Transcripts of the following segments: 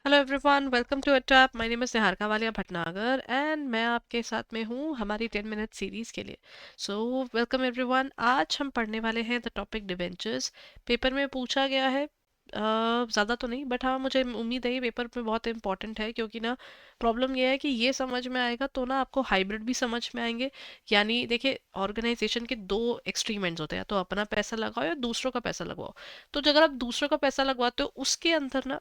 Hello everyone, welcome to अटैप। My name is Niharika Walia Bhatnagar and मैं आपके साथ में हूँ हमारी 10 मिनट सीरीज़ के लिए। So welcome everyone. आज हम पढ़ने वाले हैं द टॉपिक डिवेंचर्स। पेपर में पूछा गया है, ज़्यादा तो नहीं बट हाँ मुझे उम्मीद है ये पेपर में बहुत इंपॉर्टेंट है, क्योंकि ना प्रॉब्लम ये है कि ये समझ में आएगा तो ना आपको हाइब्रिड भी समझ में आएंगे। यानी देखिए, ऑर्गेनाइजेशन के दो एक्सट्रीम एंड्स होते हैं, तो अपना पैसा लगाओ या दूसरों का पैसा लगवाओ। तो अगर आप दूसरों का पैसा लगवाते हो उसके अंदर ना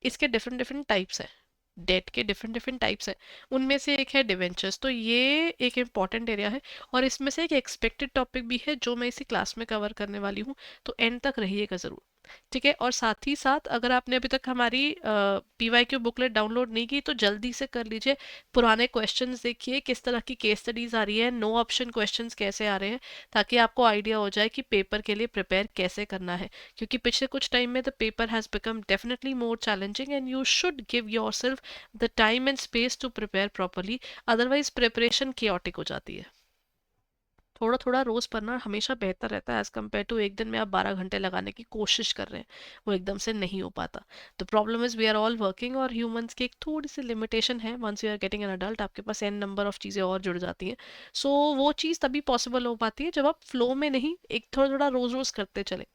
इसके डिफरेंट डिफरेंट टाइप्स हैं। डेट के डिफरेंट डिफरेंट टाइप्स हैं। उनमें से एक है डिवेंचर्स। तो ये एक इम्पॉर्टेंट एरिया है और इसमें से एक एक्सपेक्टेड टॉपिक भी है जो मैं इसी क्लास में कवर करने वाली हूँ। तो एंड तक रहिएगा ज़रूर। ठीक है, और साथ ही साथ अगर आपने अभी तक हमारी पीवाईक्यू बुकलेट डाउनलोड नहीं की तो जल्दी से कर लीजिए। पुराने क्वेश्चंस देखिए, किस तरह की केस स्टडीज आ रही है, नो ऑप्शन क्वेश्चंस कैसे आ रहे हैं, ताकि आपको आइडिया हो जाए कि पेपर के लिए प्रिपेयर कैसे करना है। क्योंकि पिछले कुछ टाइम में the paper has become definitely more challenging and you should give yourself the time and space to prepare properly. Otherwise preparation chaotic हो जाती है। थोड़ा थोड़ा रोज पढ़ना हमेशा बेहतर रहता है एज कम्पेयर टू एक दिन में आप 12 घंटे लगाने की कोशिश कर रहे हैं, वो एकदम से नहीं हो पाता। The problem is we are all working और ह्यूमंस की एक थोड़ी सी लिमिटेशन है। Once you are getting an adult आपके पास एन नंबर ऑफ चीज़ें और जुड़ जाती हैं। सो वो चीज़ तभी पॉसिबल हो पाती है जब आप फ्लो में नहीं, एक थोड़ा थोड़ा रोज रोज करते चले।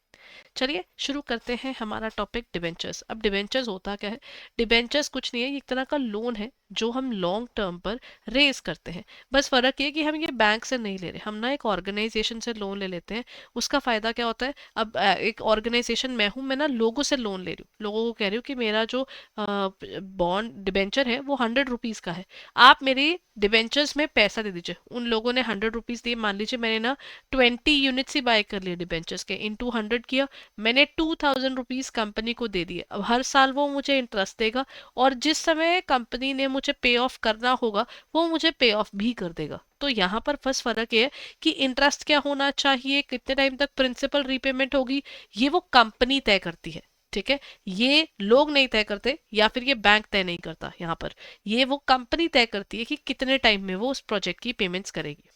चलिए शुरू करते हैं हमारा टॉपिक डिबेंचर्स। अब डिबेंचर्स होता क्या है? डिबेंचर्स कुछ नहीं है, ये एक तरह का लोन है जो हम लॉन्ग टर्म पर रेज करते हैं। बस फर्क ये कि हम ये बैंक से नहीं ले रहे, हम ना एक ऑर्गेनाइजेशन से लोन ले लेते हैं। उसका फायदा क्या होता है? अब एक ऑर्गेनाइजेशन मैं हूँ, मैं ना लोगों से लोन ले रही हूँ, लोगों को कह रही हूँ कि मेरा जो बॉन्ड डिबेंचर है वो 100 रुपीज़ का है, आप मेरी डिबेंचर्स में पैसा दे दीजिए। उन लोगों ने 100 रुपीज़ दिए, मान लीजिए मैंने ना 20 यूनिट्स ही बाय कर लिए डिबेंचर्स के, इन 200 किया, मैंने 2000 रुपीज कंपनी को दे दिए। अब हर साल वो मुझे इंटरेस्ट देगा और जिस समय कंपनी ने मुझे पे ऑफ करना होगा वो मुझे पे ऑफ भी कर देगा। तो यहाँ पर बस फर्क ये है कि इंटरेस्ट क्या होना चाहिए, कितने टाइम तक प्रिंसिपल रीपेमेंट होगी, ये वो कंपनी तय करती है। ठीक है, ये लोग नहीं तय करते या फिर ये बैंक तय नहीं करता। यहाँ पर ये वो कंपनी तय करती है कि कितने टाइम में वो उस प्रोजेक्ट की पेमेंट्स करेगी।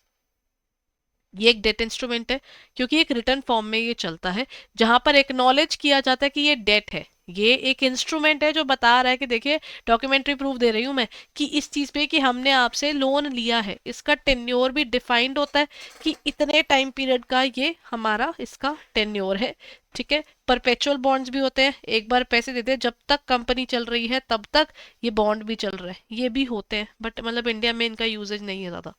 ये एक डेट इंस्ट्रूमेंट है क्योंकि एक रिटर्न फॉर्म में ये चलता है, जहां पर एक्नॉलेज किया जाता है कि ये डेट है। ये एक इंस्ट्रूमेंट है जो बता रहा है कि देखिए, डॉक्यूमेंट्री प्रूफ दे रही हूं मैं कि इस चीज पे कि हमने आपसे लोन लिया है। इसका टेन्योर भी डिफाइंड होता है कि इतने टाइम पीरियड का ये हमारा इसका टेन्योर है। ठीक है, परपेचुअल बॉन्ड्स भी होते हैं, एक बार पैसे देते हैं, जब तक कंपनी चल रही है तब तक ये बॉन्ड भी चल रहा है, ये भी होते हैं, बट मतलब इंडिया में इनका यूजेज नहीं है ज्यादा।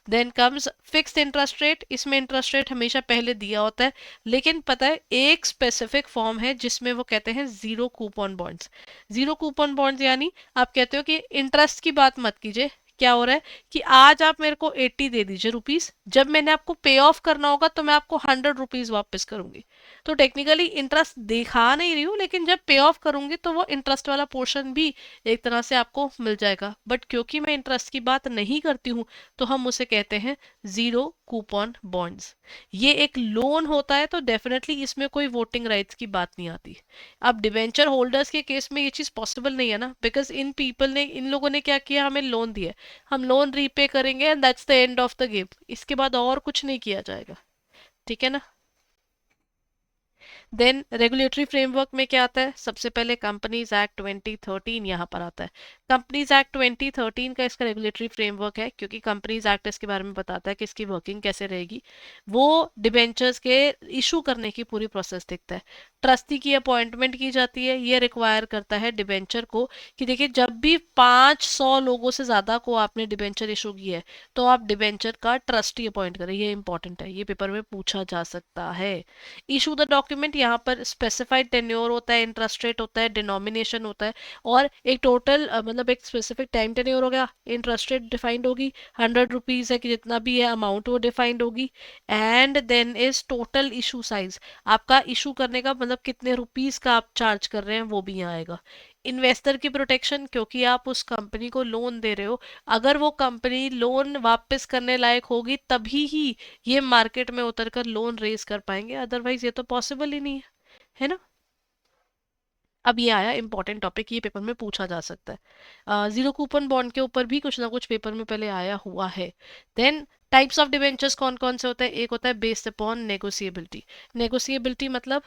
Then comes fixed interest rate. इसमें इंटरेस्ट रेट हमेशा पहले दिया होता है, लेकिन पता है एक स्पेसिफिक फॉर्म है जिसमें वो कहते हैं zero coupon bonds. Zero coupon bonds यानी आप कहते हो कि इंटरेस्ट की बात मत कीजिए। क्या हो रहा है कि आज आप मेरे को 80 दे दीजिए रुपीस, जब मैंने आपको पे ऑफ करना होगा तो मैं आपको 100 रुपीज वापस करूंगी। तो टेक्निकली इंटरेस्ट दिखा नहीं रही हूँ, लेकिन जब पे ऑफ करूंगी तो वो इंटरेस्ट वाला पोर्शन भी एक तरह से आपको मिल जाएगा। बट क्योंकि मैं इंटरेस्ट की बात नहीं करती हूँ तो हम उसे कहते हैं जीरो कूपन बॉन्ड्स। ये एक लोन होता है तो डेफिनेटली इसमें कोई वोटिंग राइट्स की बात नहीं आती। अब डिवेंचर होल्डर्स के केस में ये चीज पॉसिबल नहीं है ना, बिकॉज इन लोगों ने क्या किया, हमें लोन दिया है, हम लोन रीपे करेंगे and that's the end of the game. इसके बाद और कुछ नहीं किया जाएगा। ठीक है ना। देन रेगुलेटरी फ्रेमवर्क में क्या आता है? सबसे पहले कंपनीज एक्ट 2013 यहाँ पर आता है। कंपनीज एक्ट 2013 का इसका रेगुलेटरी फ्रेमवर्क है, क्योंकि कंपनीज एक्ट इसके बारे में बताता है कि इसकी वर्किंग कैसे रहेगी। वो डिबेंचर्स के इशू करने की पूरी प्रोसेस देखता है। ट्रस्टी की अपॉइंटमेंट की जाती है, ये रिक्वायर करता है डिबेंचर को कि देखिए, जब भी 500 लोगों से ज्यादा को आपने डिबेंचर इशू किया है तो आप डिबेंचर का ट्रस्टी अपॉइंट करें। ये इंपॉर्टेंट है, ये पेपर में पूछा जा सकता है। इशू द डॉक्यूमेंट, यहाँ पर स्पेसिफाइड टेन्योर होता है, इंटरेस्ट रेट होता है, डिनोमिनेशन होता है, और एक टोटल मतलब एक स्पेसिफिक टाइम टेन्योर हो गया, इंटरेस्ट रेट डिफाइंड होगी, 100 रुपीज है कि जितना भी है अमाउंट वो डिफाइंड होगी। And then is total issue size, आपका इशू करने का मतलब कितने रुपीस का आप चार्ज कर रहे हैं वो भी यहाँ आएगा। इन्वेस्टर की प्रोटेक्शन, क्योंकि आप उस कंपनी को लोन दे रहे हो, अगर वो कंपनी लोन वापस करने लायक होगी तभी ही ये मार्केट में उतरकर लोन रेज कर पाएंगे, अदरवाइज ये तो पॉसिबल ही नहीं है ना। अब ये आया इंपॉर्टेंट टॉपिक, ये पेपर में पूछा जा सकता है। जीरो कूपन बॉन्ड के ऊपर भी कुछ ना कुछ पेपर में पहले आया हुआ है। देन टाइप्स ऑफ डिबेंचर्स कौन कौन से होते हैं? एक होता है बेस्ड अपॉन नेगोशिएबिलिटी। नेगोशिएबिलिटी मतलब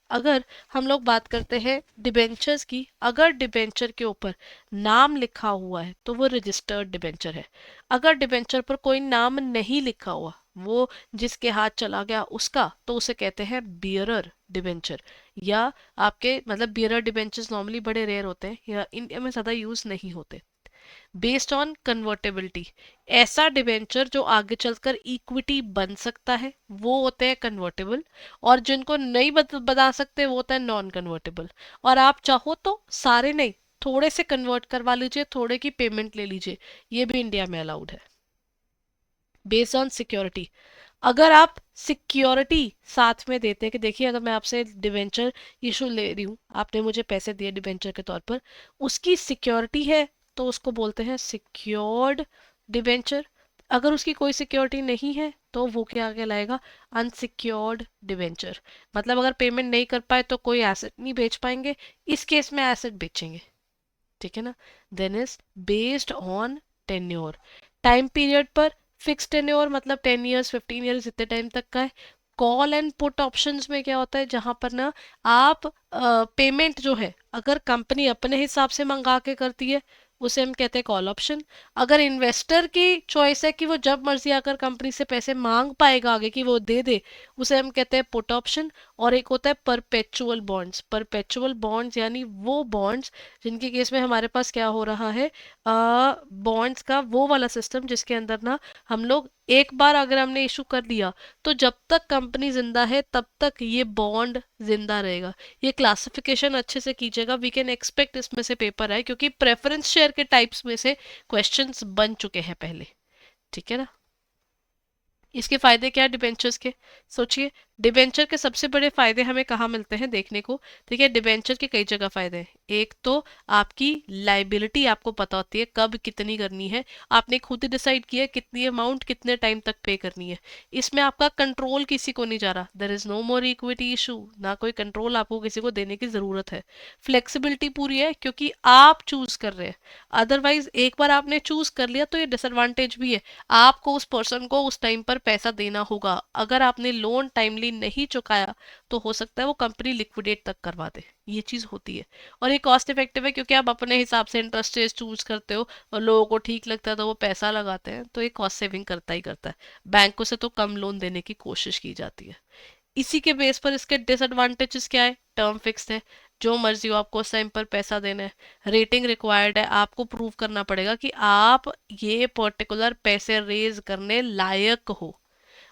अगर हम लोग बात करते हैं डिबेंचर्स की, अगर डिबेंचर के ऊपर नाम लिखा हुआ है तो वो रजिस्टर्ड डिबेंचर है। अगर डिबेंचर पर कोई नाम नहीं लिखा हुआ, वो जिसके हाथ चला गया उसका, तो उसे कहते हैं बियरर डिबेंचर। या आपके मतलब बियरर डिबेंचर्स नॉर्मली बड़े रेयर होते हैं या इंडिया में ज़्यादा यूज़ नहीं होते। बेस्ड ऑन कन्वर्टेबिलिटी, ऐसा डिबेंचर जो आगे चलकर इक्विटी बन सकता है वो होते हैं कन्वर्टेबल, और जिनको नहीं बना सकते वो होता है नॉन कन्वर्टेबल। और आप चाहो तो सारे नहीं, थोड़े से कन्वर्ट करवा लीजिए, थोड़े की पेमेंट ले लीजिए, ये भी इंडिया में अलाउड है। बेस्ड ऑन सिक्योरिटी, अगर आप सिक्योरिटी साथ में देते हैं कि देखिए अगर मैं आपसे डिवेंचर इशू ले रही हूँ, आपने मुझे पैसे दिए डिवेंचर के तौर पर, उसकी सिक्योरिटी है, तो उसको बोलते हैं सिक्योर्ड डिवेंचर। अगर उसकी कोई सिक्योरिटी नहीं है तो वो क्या कहलाएगा, अनसिक्योर्ड डिवेंचर। मतलब अगर पेमेंट नहीं कर पाए तो कोई एसेट नहीं बेच पाएंगे, इस केस में एसेट बेचेंगे, ठीक है ना। Then is based on tenure, time period पर फिक्स टेन्योर, मतलब 10 ईयर्स 15 ईयर्स इतने टाइम तक का है। कॉल एंड पुट ऑप्शंस में क्या होता है, जहां पर ना आप पेमेंट जो है अगर कंपनी अपने हिसाब से मंगा के करती है उसे हम कहते हैं कॉल ऑप्शन। अगर इन्वेस्टर की चॉइस है कि वो जब मर्जी आकर कंपनी से पैसे मांग पाएगा आगे कि वो दे दे, उसे हम कहते हैं पुट ऑप्शन। और एक होता है परपेचुअल बॉन्ड्स। परपेचुअल बॉन्ड्स यानी वो बॉन्ड्स जिनके केस में हमारे पास क्या हो रहा है, बॉन्ड्स का वो वाला सिस्टम जिसके अंदर ना हम लोग एक बार अगर हमने इशू कर दिया तो जब तक कंपनी जिंदा है तब तक ये बॉन्ड जिंदा रहेगा। ये क्लासिफिकेशन अच्छे से कीजिएगा, वी कैन एक्सपेक्ट इसमें से पेपर है क्योंकि प्रेफरेंस शेयर के टाइप्स में से क्वेश्चंस बन चुके हैं पहले, ठीक है ना। इसके फायदे क्या है डिबेंचर्स के, सोचिए। डिबेंचर के सबसे बड़े फायदे हमें कहाँ मिलते हैं देखने को, ठीक है। डिबेंचर के कई जगह फायदे हैं। एक तो आपकी लाइबिलिटी आपको पता होती है कब कितनी करनी है, आपने खुद ही डिसाइड किया कितनी अमाउंट कितने टाइम तक पे करनी है। इसमें आपका कंट्रोल किसी को नहीं जा रहा, there is no more equity issue, ना कोई कंट्रोल आपको किसी को देने की जरूरत है। फ्लेक्सिबिलिटी पूरी है क्योंकि आप चूज कर रहे हैं। अदरवाइज एक बार आपने चूज कर लिया तो ये डिसएडवांटेज भी है, आपको उस पर्सन को उस टाइम पर पैसा देना होगा। अगर आपने लोन टाइमली नहीं चुकाया तो हो सकता है वो कंपनी लिक्विडेट तक करवा दे, ये चीज होती है। और ये कॉस्ट इफेक्टिव है क्योंकि आप अपने हिसाब से इंटरेस्ट रेट चूज करते हो और लोगों को ठीक लगता है तो वो पैसा लगाते हैं, तो ये कॉस्ट सेविंग करता ही करता है। बैंकों से तो कम लोन देने की कोशिश की जाती है। इसी के बेस पर इसके डिसएडवांटेजेस क्या है, टर्म फिक्स्ड है, जो मर्जी हो आपको उस टाइम पर पैसा देना है। रेटिंग रिक्वायर्ड है, आपको प्रूव करना पड़ेगा कि आप ये पर्टिकुलर पैसे रेज करने लायक हो।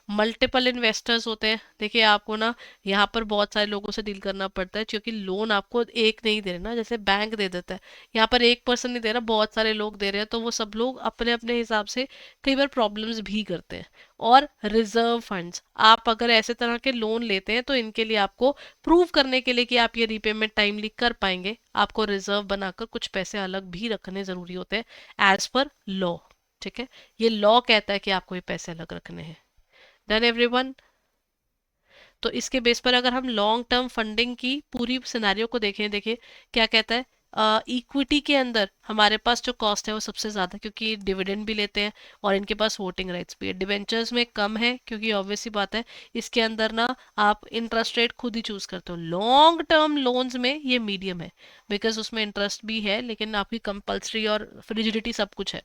मल्टीपल इन्वेस्टर्स होते हैं, देखिए आपको ना यहाँ पर बहुत सारे लोगों से डील करना पड़ता है क्योंकि लोन आपको एक नहीं दे रहे ना, जैसे बैंक दे देता है, यहाँ पर एक पर्सन नहीं दे रहा, बहुत सारे लोग दे रहे हैं, तो वो सब लोग अपने अपने हिसाब से कई बार प्रॉब्लम्स भी करते हैं। और रिजर्व फंड्स, आप अगर ऐसे तरह के लोन लेते हैं तो इनके लिए आपको प्रूव करने के लिए कि आप ये रीपेमेंट टाइमली कर पाएंगे, आपको रिजर्व बनाकर कुछ पैसे अलग भी रखने जरूरी होते हैं एज पर लॉ, ठीक है। ये लॉ कहता है कि आपको ये पैसे अलग रखने हैं। Done everyone. तो इसके बेस पर अगर हम लॉन्ग टर्म फंडिंग की पूरी सिनेरियो को देखें, देखिए क्या कहता है, इक्विटी के अंदर हमारे पास जो कॉस्ट है वो सबसे ज्यादा क्योंकि डिविडेंड भी लेते हैं और इनके पास वोटिंग राइट्स भी है। डिवेंचर्स में कम है क्योंकि ऑब्वियस सी बात है इसके अंदर ना आप इंटरेस्ट रेट खुद ही चूज करते हो। लॉन्ग टर्म लोन्स में ये मीडियम है बिकॉज उसमें इंटरेस्ट भी है लेकिन आपकी कंपल्सरी और फ्रिजिडिटी सब कुछ है।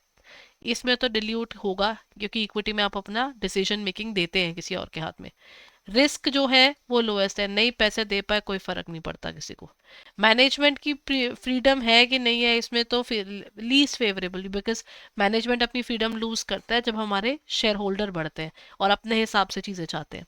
इसमें तो डिल्यूट होगा क्योंकि इक्विटी में आप अपना डिसीजन मेकिंग देते हैं किसी और के हाथ में। रिस्क जो है वो लोएस्ट है, नहीं पैसे दे पाए कोई फर्क नहीं पड़ता किसी को। मैनेजमेंट की फ्रीडम है कि नहीं है इसमें, तो फिर लीस्ट फेवरेबल बिकॉज मैनेजमेंट अपनी फ्रीडम लूज करता है जब हमारे शेयर होल्डर बढ़ते हैं और अपने हिसाब से चीजें चाहते हैं।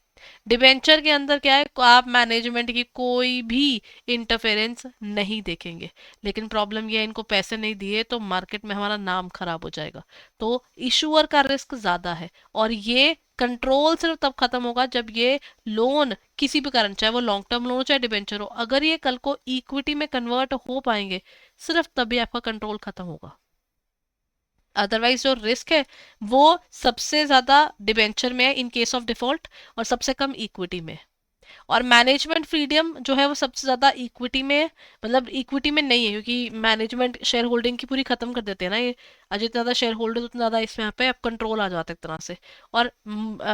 डिबेंचर के अंदर क्या है, आप मैनेजमेंट की कोई भी इंटरफेरेंस नहीं देखेंगे, लेकिन प्रॉब्लम यह है इनको पैसे नहीं दिए तो मार्केट में हमारा नाम खराब हो जाएगा। तो इशूअर का रिस्क ज्यादा है और ये कंट्रोल सिर्फ तब खत्म होगा जब ये लोन किसी भी कारण, चाहे वो लॉन्ग टर्म लोन हो चाहे डिबेंचर हो, अगर ये कल को इक्विटी में कन्वर्ट हो पाएंगे सिर्फ तभी आपका कंट्रोल खत्म होगा। अदरवाइज जो रिस्क है वो सबसे ज्यादा डिबेंचर में है इन केस ऑफ डिफॉल्ट और सबसे कम इक्विटी में है। और मैनेजमेंट फ्रीडम जो है वो सबसे ज्यादा इक्विटी में है, मतलब इक्विटी में नहीं है क्योंकि मैनेजमेंट शेयर होल्डिंग की पूरी खत्म कर देते हैं ना ये। जितना ज्यादा शेयर होल्डर उतना ज्यादा इसमें यहाँ पे आप कंट्रोल आ जाता है एक तरह से। और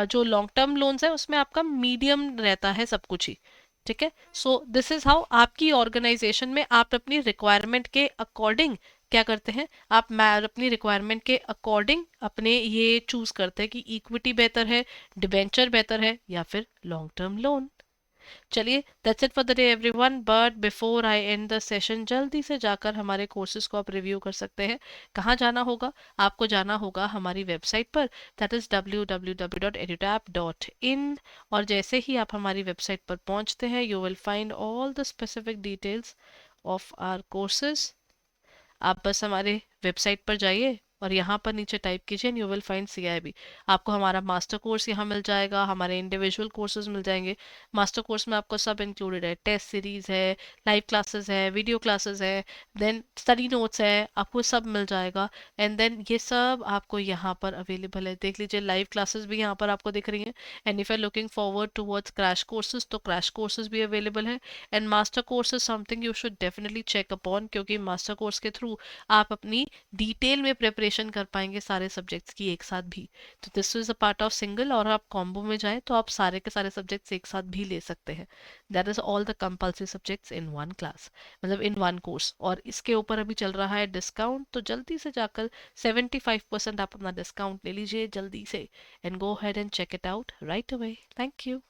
जो लॉन्ग टर्म लोन्स है उसमें आपका मीडियम रहता है सब कुछ ही, ठीक है। सो दिस इज हाउ आपकी ऑर्गेनाइजेशन में आप अपनी रिक्वायरमेंट के अकॉर्डिंग क्या करते हैं, आप अपनी रिक्वायरमेंट के अकॉर्डिंग अपने ये चूज करते हैं कि इक्विटी बेहतर है, डिबेंचर बेहतर है, या फिर लॉन्ग टर्म लोन। चलिए, that's it for the day everyone, but before I and the session जल्दी से जाकर हमारे कोर्सेज को आप रिव्यू कर सकते हैं। कहाँ जाना होगा? आपको जाना होगा हमारी वेबसाइट पर, दैट इज www.edutap.in। और जैसे ही आप हमारी वेबसाइट पर पहुंचते हैं, you will find all the specific details of our courses. आप बस हमारे वेबसाइट पर जाइए और यहाँ पर नीचे टाइप कीजिए यू विल फाइंड CIB। आपको हमारा मास्टर कोर्स यहाँ मिल जाएगा, हमारे इंडिविजुअल कोर्सेज मिल जाएंगे। मास्टर कोर्स में आपको सब इंक्लूडेड है, टेस्ट सीरीज है, लाइव क्लासेस है, वीडियो क्लासेस है, देन स्टडी नोट्स है, आपको सब मिल जाएगा। एंड देन ये सब आपको यहाँ पर अवेलेबल है, देख लीजिए लाइव क्लासेस भी यहाँ पर आपको दिख रही हैं। And if you are looking forward towards crash courses, तो क्रैश कोर्सेज भी अवेलेबल है। And master course is something you should definitely check upon, क्योंकि मास्टर कोर्स के थ्रू आप अपनी डिटेल में प्रिपरेशन कर पाएंगे सारे सब्जेक्ट्स की एक साथ भी। तो this is a part of single, और आप कॉम्बो में जाएं तो आप सारे के सारे सब्जेक्ट्स एक साथ भी ले सकते हैं। That is all the compulsory subjects in one class, मतलब इन वन कोर्स। और इसके ऊपर अभी चल रहा है डिस्काउंट, तो जल्दी से जाकर 75% आप अपना डिस्काउंट ले लीजिए जल्दी से, and go ahead and check it out right away. Thank you.